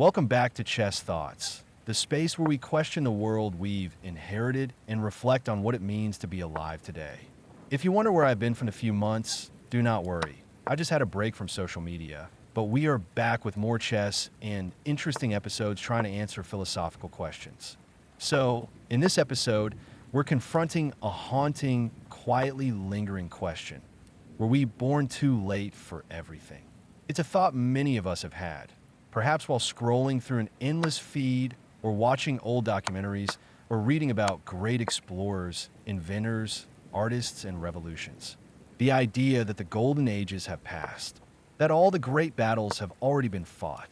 Welcome back to Chess Thoughts, the space where we question the world we've inherited and reflect on what it means to be alive today. If you wonder where I've been for a few months, do not worry. I just had a break from social media, but we are back with more chess and interesting episodes trying to answer philosophical questions. So, in this episode, we're confronting a haunting, quietly lingering question. Were we born too late for everything? It's a thought many of us have had, perhaps while scrolling through an endless feed or watching old documentaries or reading about great explorers, inventors, artists, and revolutions. The idea that the golden ages have passed, that all the great battles have already been fought,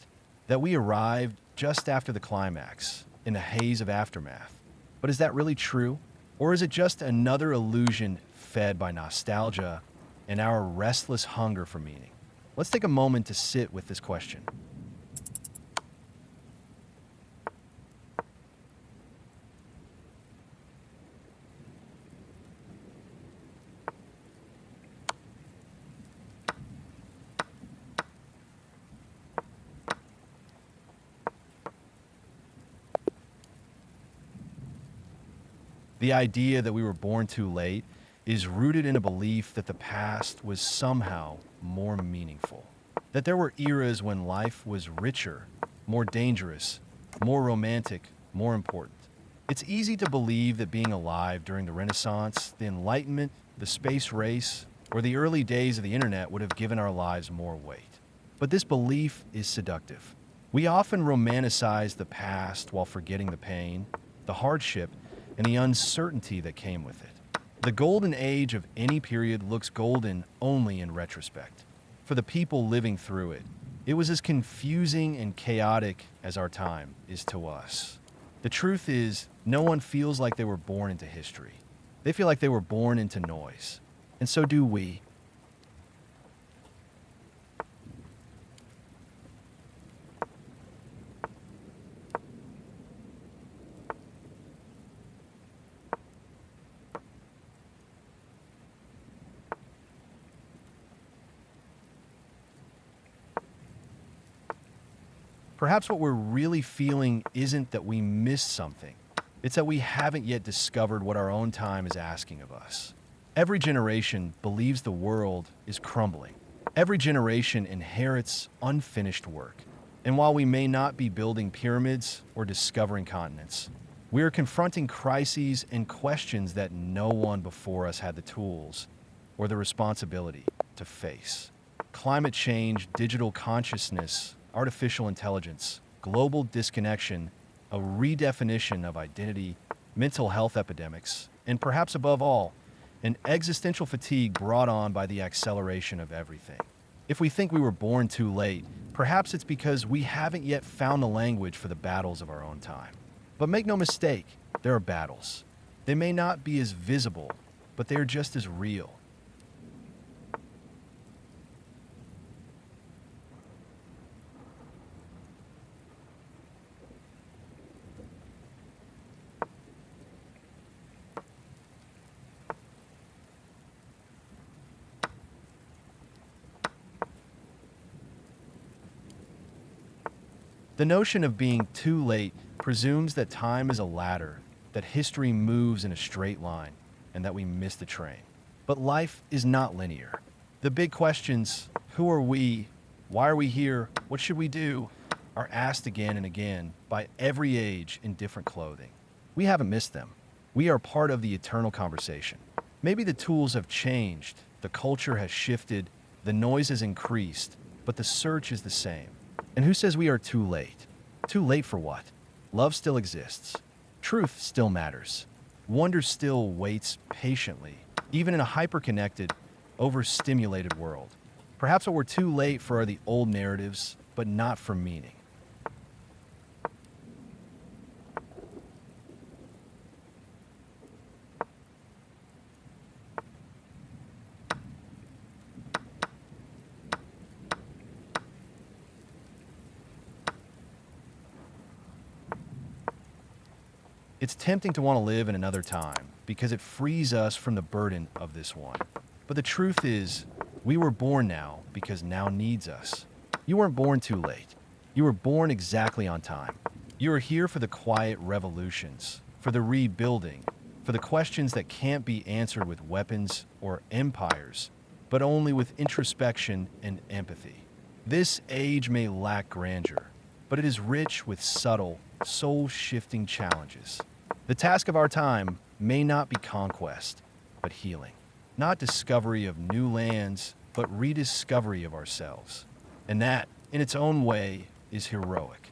that we arrived just after the climax, in the haze of aftermath. But is that really true? Or is it just another illusion fed by nostalgia and our restless hunger for meaning? Let's take a moment to sit with this question. The idea that we were born too late is rooted in a belief that the past was somehow more meaningful. That there were eras when life was richer, more dangerous, more romantic, more important. It's easy to believe that being alive during the Renaissance, the Enlightenment, the space race, or the early days of the internet would have given our lives more weight. But this belief is seductive. We often romanticize the past while forgetting the pain, the hardship, and the uncertainty that came with it. The golden age of any period looks golden only in retrospect. For the people living through it, it was as confusing and chaotic as our time is to us. The truth is, no one feels like they were born into history. They feel like they were born into noise. And so do we. Perhaps what we're really feeling isn't that we missed something. It's that we haven't yet discovered what our own time is asking of us. Every generation believes the world is crumbling. Every generation inherits unfinished work. And while we may not be building pyramids or discovering continents, we are confronting crises and questions that no one before us had the tools or the responsibility to face. Climate change, digital consciousness, artificial intelligence, global disconnection, a redefinition of identity, mental health epidemics, and perhaps above all, an existential fatigue brought on by the acceleration of everything. If we think we were born too late, perhaps it's because we haven't yet found the language for the battles of our own time. But make no mistake, there are battles. They may not be as visible, but they are just as real. The notion of being too late presumes that time is a ladder, that history moves in a straight line, and that we miss the train. But life is not linear. The big questions, who are we, why are we here, what should we do, are asked again and again by every age in different clothing. We haven't missed them. We are part of the eternal conversation. Maybe the tools have changed, the culture has shifted, the noise has increased, but the search is the same. And who says we are too late? Too late for what? Love still exists. Truth still matters. Wonder still waits patiently, even in a hyper-connected, overstimulated world. Perhaps what we're too late for are the old narratives, but not for meaning. It's tempting to want to live in another time because it frees us from the burden of this one. But the truth is, we were born now because now needs us. You weren't born too late. You were born exactly on time. You are here for the quiet revolutions, for the rebuilding, for the questions that can't be answered with weapons or empires, but only with introspection and empathy. This age may lack grandeur, but it is rich with subtle, soul-shifting challenges. The task of our time may not be conquest, but healing. Not discovery of new lands, but rediscovery of ourselves. And that, in its own way, is heroic.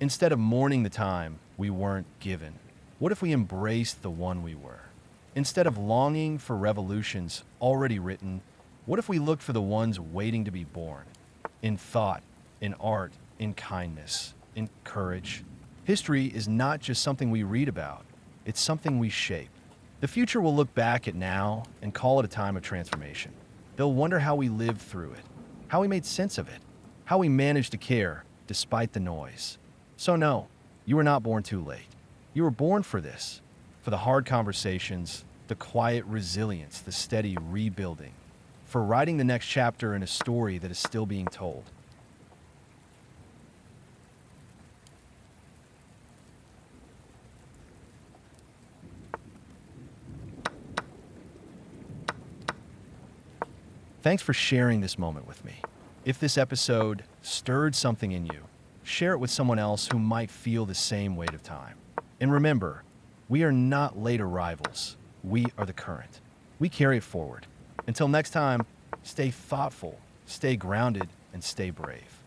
Instead of mourning the time we weren't given, what if we embraced the one we were? Instead of longing for revolutions already written, what if we looked for the ones waiting to be born? In thought, in art, in kindness, in courage. History is not just something we read about, it's something we shape. The future will look back at now and call it a time of transformation. They'll wonder how we lived through it, how we made sense of it, how we managed to care despite the noise. So no, you were not born too late. You were born for this, for the hard conversations, the quiet resilience, the steady rebuilding, for writing the next chapter in a story that is still being told. Thanks for sharing this moment with me. If this episode stirred something in you, share it with someone else who might feel the same weight of time. And remember, we are not late arrivals. We are the current. We carry it forward. Until next time, stay thoughtful, stay grounded, and stay brave.